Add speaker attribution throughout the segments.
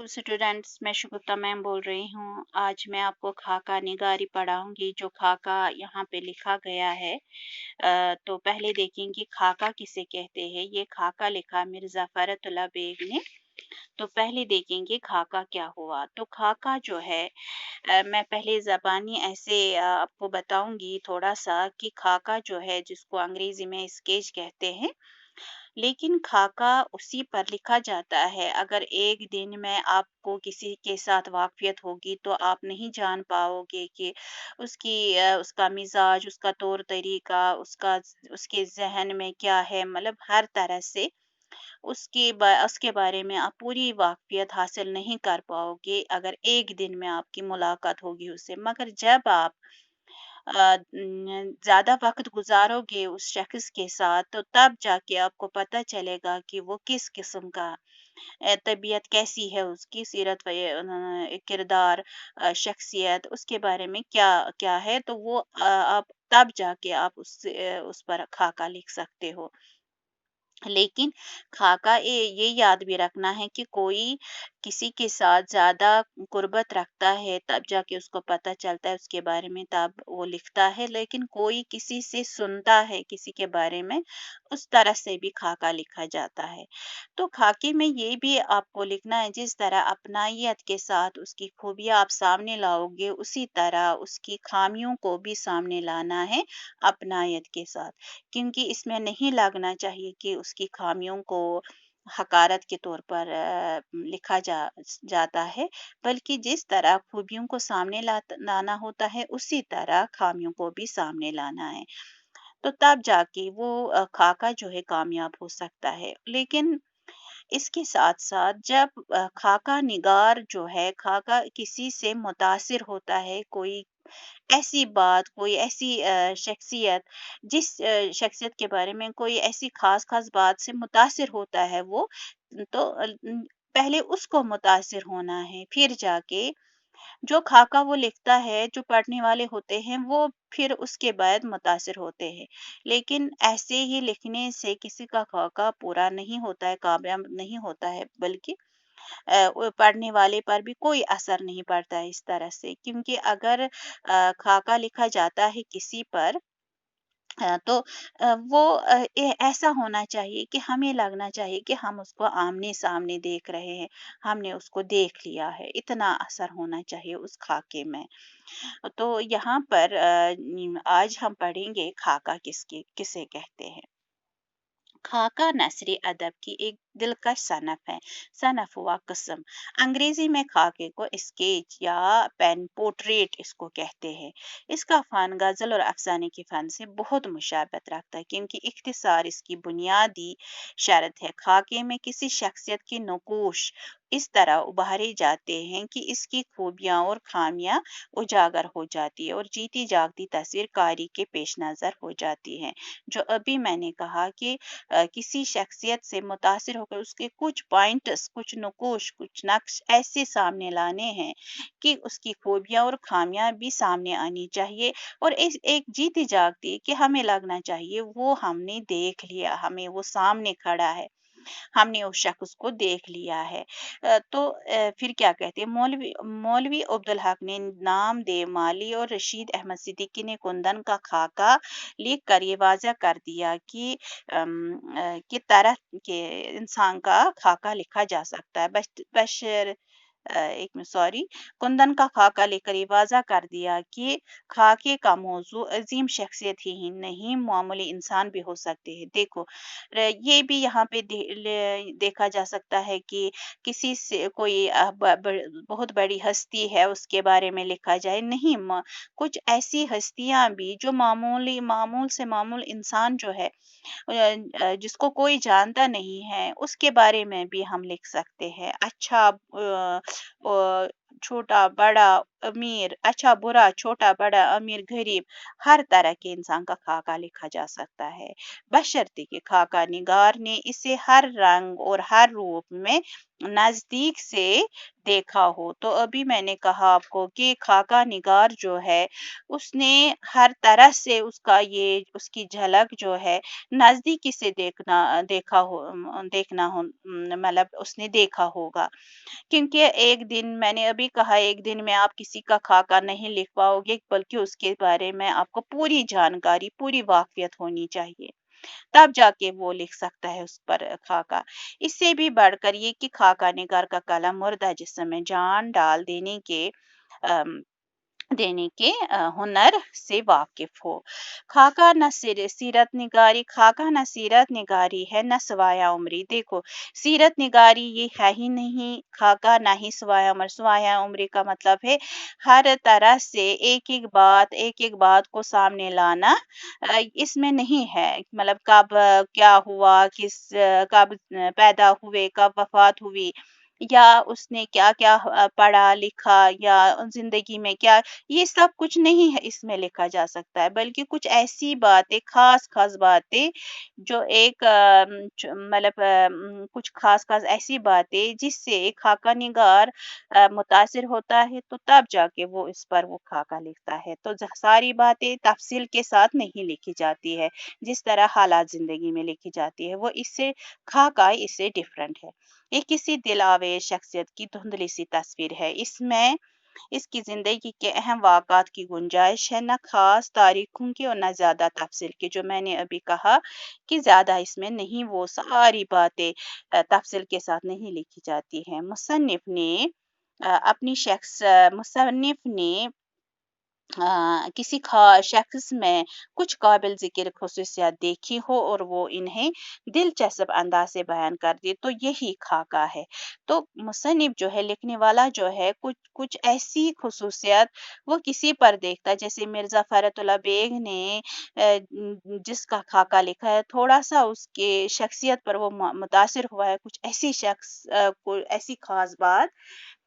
Speaker 1: Students, मैं Shagufta ma'am बोल रही हूँ। आज मैं आपको खाका निगारी पढ़ाऊँगी, जो खाका यहाँ पे लिखा गया है। तो पहले देखेंगे खाका किसे कहते हैं। ये खाका लिखा मिर्ज़ा फ़रतुल्लाह बेग ने। तो पहले देखेंगे खाका क्या हुआ। तो खाका जो है मैं पहले ज़बानी ऐसे आपको बताऊँगी थोड़ा-सा कि खाका जो है जिसको अंग्रेज़ी में स्केच कहते हैं। लेकिन खाका उसी पर लिखा जाता है। अगर एक दिन में आपको किसी के साथ वाक़फ़ियत होगी तो आप नहीं जान पाओगे कि उसका मिज़ाज, उसका तौर-तरीक़ा, उसके ज़हन में क्या है, मतलब हर तरह से उसके बारे में आप पूरी वाक़फ़ियत हासिल नहीं कर पाओगे अगर एक दिन में आपकी मुलाकात होगी उससे। मगर जब आप ज़्यादा वक़्त गुज़ारोगे उस शख़्स के साथ तो तब जाके आपको पता चलेगा कि वो किस किस्म का तबीयत कैसी है उसकी, सीरत किरदार, शख्सियत उसके बारे में क्या क्या है, तो वो आप तब जाके आप उस पर खाका लिख सकते हो। लेकिन खाका ये याद भी रखना है कि कोई किसी के साथ ज़्यादा कुर्बत रखता है तब जाके उसको पता चलता है उसके बारे में, तब वो लिखता है। लेकिन कोई किसी से सुनता है किसी के बारे में, उस तरह से भी खाका लिखा जाता है। तो खाके में ये भी आपको लिखना है, जिस तरह अपनाइयत के साथ उसकी खूबियाँ आप सामने लाओगे उसी तरह उसकी खामियों को भी सामने लाना है अपनायत के साथ। क्योंकि इसमें नहीं लगना चाहिए कि उसकी खामियों को हकारत के तौर पर लिखा जाता है, बल्कि जिस तरह खूबियों को सामने लाना होता है उसी तरह खामियों को भी सामने लाना है। तो तब जाके वो खाका जो है कामयाब हो सकता है। लेकिन इसके साथ-साथ जब खाका निगार जो है, खाका किसी से मुतासिर होता है, कोई ऐसी बात, कोई ऐसी शख्सियत, जिस शख्सियत के बारे में कोई ऐसी ख़ास-ख़ास बात से मुतासिर होता है वो, तो पहले उसको मुतासिर होना है, फिर जाके जो खाका वो लिखता है, जो पढ़ने वाले होते हैं, वो फिर उसके बाद मुतासिर होते हैं। लेकिन ऐसे ही लिखने से किसी का खाका पूरा नहीं होता है, कामयाब नहीं होता है, बल्कि वो पढ़ने वाले पर भी कोई असर नहीं पड़ता है इस तरह से। क्योंकि अगर खाका लिखा जाता है किसी पर, तो वो ऐसा होना चाहिए कि हमें लगना चाहिए कि हम उसको आमने-सामने देख रहे हैं, हमने उसको देख लिया है, इतना असर होना चाहिए उस खाके में। तो यहाँ पर आज हम पढ़ेंगे खाका किसे कहते हैं। खाका नसरी अदब की एक दिलकश सनफ है। सनफ हुआ कस्म। अंग्रेजी में खाके को स्केच या पेन पोर्ट्रेट इसको कहते हैं। इसका फन गजल और अफसाने के फन से बहुत मुशाबत रखता है, क्योंकि इख्तिसार इसकी बुनियादी शर्त है। खाके में किसी शख्सियत की नकूश इस तरह उभारे जाते हैं कि इसकी खूबियां और खामियां उजागर हो जाती है और जीती जागती तस्वीर कारी के पेश नजर हो जाती है। जो अभी मैंने कहा कि किसी शख्सियत से मुतासिर होकर उसके कुछ पॉइंट्स, कुछ नुकूश, कुछ नक्श ऐसे सामने लाने हैं कि उसकी खूबियां और खामियां भी सामने आनी चाहिए, और एक जीती जागती कि हमें लगना चाहिए वो हमने देख लिया, हमें वो सामने खड़ा है, हमने उस शख्स को देख लिया है। तो फिर क्या कहते हैं, मौलवी मौलवी अब्दुल हक ने नाम दे माली और रशीद अहमद सिद्दीकी ने कुंदन का खाका लिख कर ये वाज़ा कर दिया कि कि तरह के इंसान का खाका लिखा जा सकता है। बशर एक मिनट, सॉरी, कुंदन का खाका लेकर ये वाज़ा कर दिया कि खाके का मौजू अज़ीम शख्सियत ही नहीं, मामूली इंसान भी हो सकते हैं। देखो, ये भी यहाँ पे देखा जा सकता है कि किसी से कोई बहुत बड़ी हस्ती है उसके बारे में लिखा जाए, नहीं, कुछ ऐसी हस्तियां भी जो मामूल से मामूल इंसान जो है, जिसको कोई जानता नहीं है, उसके बारे में भी हम लिख सकते हैं। अच्छा, छोटा बड़ा अमीर, अच्छा बुरा, छोटा बड़ा, अमीर गरीब, हर तरह के इंसान का खाका लिखा जा सकता है, बशर्ते कि खाका निगार ने इसे हर रंग और हर रूप में नजदीक से देखा हो। तो अभी मैंने कहा आपको कि खाका निगार जो है उसने हर तरह से उसका ये उसकी झलक जो है नजदीकी से देखना हो, मतलब उसने देखा होगा। क्योंकि एक दिन मैंने अभी कहा एक दिन में आप किसी का खाका नहीं लिख पाओगे, बल्कि उसके बारे में आपको पूरी जानकारी, पूरी वाक़फ़ियत होनी चाहिए। तब जाके वो लिख सकता है उस पर खाका। इससे भी बढ़कर ये कि खाका निगार का कलम मुर्दा जिस्म में जान डाल अम, देने के हुनर से वाकिफ हो। खाका न सीरत निगारी, खाका न सीरत निगारी है न सवाया उमरी। देखो, सीरत निगारी ये है ही नहीं, खाका ना ही सवाया उमर। सवाया उमरी का मतलब है हर तरह से एक एक बात को सामने लाना, इसमें नहीं है। मतलब कब क्या हुआ, कब पैदा हुए, कब वफात हुई, या उसने क्या क्या पढ़ा लिखा, या जिंदगी में क्या, ये सब कुछ नहीं है इसमें लिखा जा सकता है, बल्कि कुछ ऐसी बातें, खास-खास बातें जो एक मतलब कुछ खास-खास ऐसी बातें जिससे एक खाका-निगार मुतासिर होता है, तो तब जाके वो इस पर वो खाका लिखता है। तो सारी बातें तफसील के साथ नहीं लिखी जाती है, जिस तरह हालात ज़िंदगी में लिखी जाती है, वो इससे खाका इससे डिफरेंट है। ये किसी दिल आवेज शख्सियत की धुंधली सी तस्वीर है। इसमें इसकी ज़िंदगी के अहम वाक़ात की गुंजाइश है, ना ख़ास तारीख़ों की और ना ज़्यादा तफ़सील की। जो मैंने अभी कहा कि ज़्यादा इसमें नहीं, वो सारी बातें तफ़सील के साथ नहीं लिखी जाती हैं। मुसन्निफ़ ने किसी शख्स में कुछ काबिल ज़िक्र ख़ुसूसियत देखी हो और वो इन्हें दिलचस्प अंदाज़ से बयान कर दी, तो यही खाका है। तो मुसन्निफ़ जो है, लिखने वाला जो है, कुछ कुछ ऐसी ख़ुसूसियत वो किसी पर देखता है, जैसे मिर्ज़ा फ़खरुल्लाह बेग ने जिसका खाका लिखा है, थोड़ा-सा उसके शख्सियत पर वो मुतासिर हुआ है, कुछ ऐसी कोई ऐसी ख़ास बात,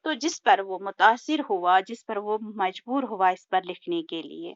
Speaker 1: तो जिस पर वो मुतासिर हुआ, जिस पर वो मजबूर हुआ इस पर लिखने के लिए,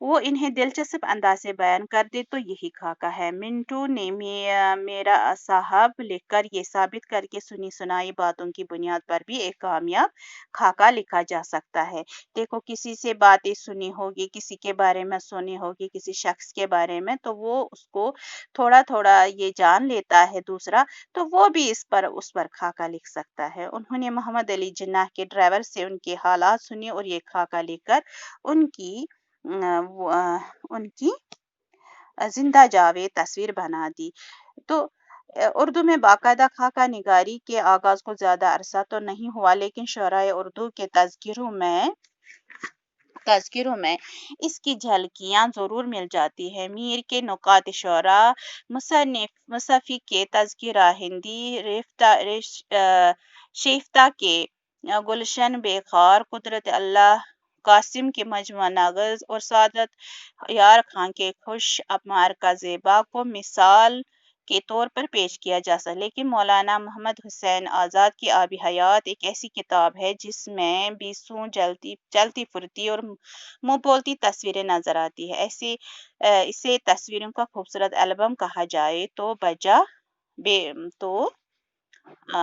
Speaker 1: वो इन्हें दिलचस्प अंदाज से बयान कर दे, तो यही खाका है। मिंटू ने मेरा साहब लिखकर ये साबित करके सुनी सुनाई बातों की बुनियाद पर भी एक कामयाब खाका लिखा जा सकता है। देखो, किसी से बातें सुनी होगी, किसी के बारे में सुनी होगी, किसी शख्स के बारे में, तो वो उसको थोड़ा थोड़ा ये जान लेता है दूसरा, तो वो भी इस पर उस पर खाका लिख सकता है। उन्होंने मोहम्मद अली जिन्नाह के ड्राइवर से उनके हालात सुने और ये खाका लिखकर उनकी उनकी ज़िंदा जावेद तस्वीर बना दी। तो उर्दू में बाकायदा खाका निगारी के आगाज़ को ज़्यादा अरसा तो नहीं हुआ, लेकिन शुअराए उर्दू के तज़किरों में इसकी झलकियाँ ज़रूर मिल जाती हैं। मीर के नुकात शुअरा, मुसफ़्फ़ी के तज़किरा हिंदी, शेफ़ता के गुलशन बेख़ार, कुदरत अल्लाह कासिम के मजमूआ नग़ज़ और सादत यार खां के खुश अमार का ज़ेबा को मिसाल के तौर पर पेश किया जा सकता है। लेकिन मौलाना मोहम्मद हुसैन आज़ाद की आबी हयात एक ऐसी किताब है जिसमें बीसों चलती फिरती और मुंह बोलती तस्वीरें नजर आती है। इसे तस्वीरों का खूबसूरत एल्बम कहा जाए तो बे तो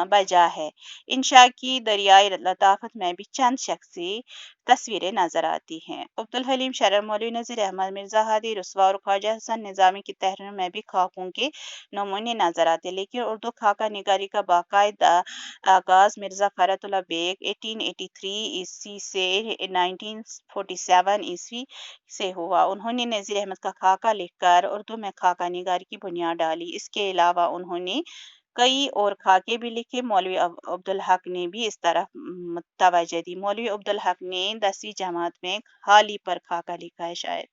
Speaker 1: बजा है। इंशा की दरियाई लताफत में भी चंद शख्सी तस्वीरें नजर आती हैं। अब्दुल हलीम शरर, मौलवी नज़ीर अहमद, मिर्ज़ा हादी रुस्वा और ख्वाजा हसन निज़ामी की तहरीरों में भी खाकों के नमूने नजर आते हैं, लेकिन उर्दू खाका निगारी का बाकायदा आगाज़ मिर्ज़ा फ़खरुल्लाह बेग 1883 ईस्वी से 1947 ईस्वी से हुआ। उन्होंने नज़ीर अहमद का खाका लिखकर उर्दू में खाका निगारी की बुनियाद डाली। इसके अलावा उन्होंने कई और खाके भी लिखे। मौलवी अब्दुल हक ने भी इस तरफ तवज्जो दी। मौलवी अब्दुल हक ने 10वीं जमात में हाली पर खाका लिखा है शायद।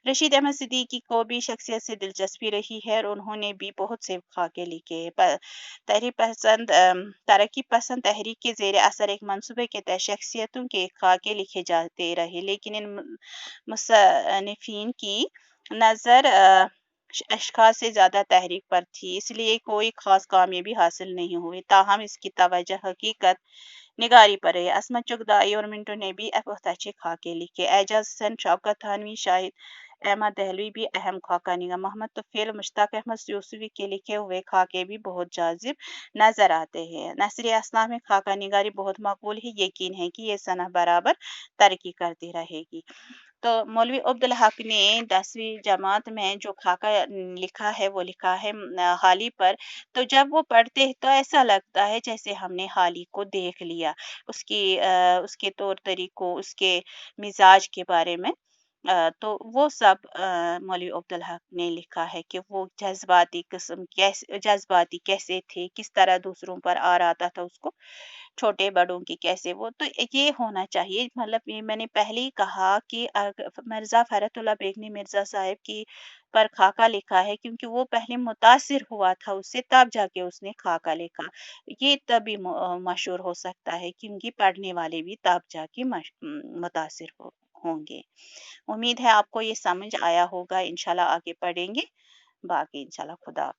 Speaker 1: रशीद अहमद सिद्दीकी को भी शख्सियत से दिलचस्पी रही है और उन्होंने भी बहुत से खाके लिखे हैं। तरक्की पसंद तहरीक के ज़ेर असर एक मंसूबे के तहत शख्सियतों के खाके लिखे जाते रहे, लेकिन इन मुसन्निफिन की नज़र अशख़ास से ज़्यादा तहरीक पर थी, इसलिए कोई ख़ास कामयाबी हासिल नहीं हुई। ताहम इसकी तवज्जो हकीकत निगारी पर है। असमत चुगदाई और मिंटो ने भी बहुत अच्छे खाके लिखे। एजाज हसन, शौकत थानवी, शाहिद अहमद दहलवी भी अहम खाका निगार। मोहम्मद तोफील, मुश्ताक अहमद यूसुफी के लिखे हुए खाके भी बहुत जाजिब नजर आते हैं। नसर असनाम में खाका निगारी बहुत मकबूल है, यकीन है कि ये सनह बराबर तरक्की करती रहेगी। तो मौलवी अब्दुल हक ने 10वीं जमात में जो खाका लिखा है वो लिखा है हाली पर। तो जब वो पढ़ते हैं तो ऐसा लगता है जैसे हमने हाली को देख लिया, उसके तौर तरीकों, उसके मिजाज के बारे में। तो वो सब मौलवी अब्दुल हक ने लिखा है कि वो जज्बाती कैसे थे, किस तरह दूसरों पर आ रहा था उसको, छोटे बड़ों की कैसे वो। तो ये होना चाहिए, मतलब ये मैंने पहले ही कहा कि मिर्ज़ा फ़खरुल्लाह बेग ने मिर्ज़ा साहब की पर खाका लिखा है क्योंकि वो पहले मुतासिर हुआ था उससे, तब जाके उसने खाका लिखा। ये तभी मशहूर हो सकता है क्योंकि पढ़ने वाले भी तब जाके मुतासिर होंगे। उम्मीद है आपको ये समझ आया होगा। इंशाल्लाह आगे पढ़ेंगे। बाकी इंशाल्लाह खुदा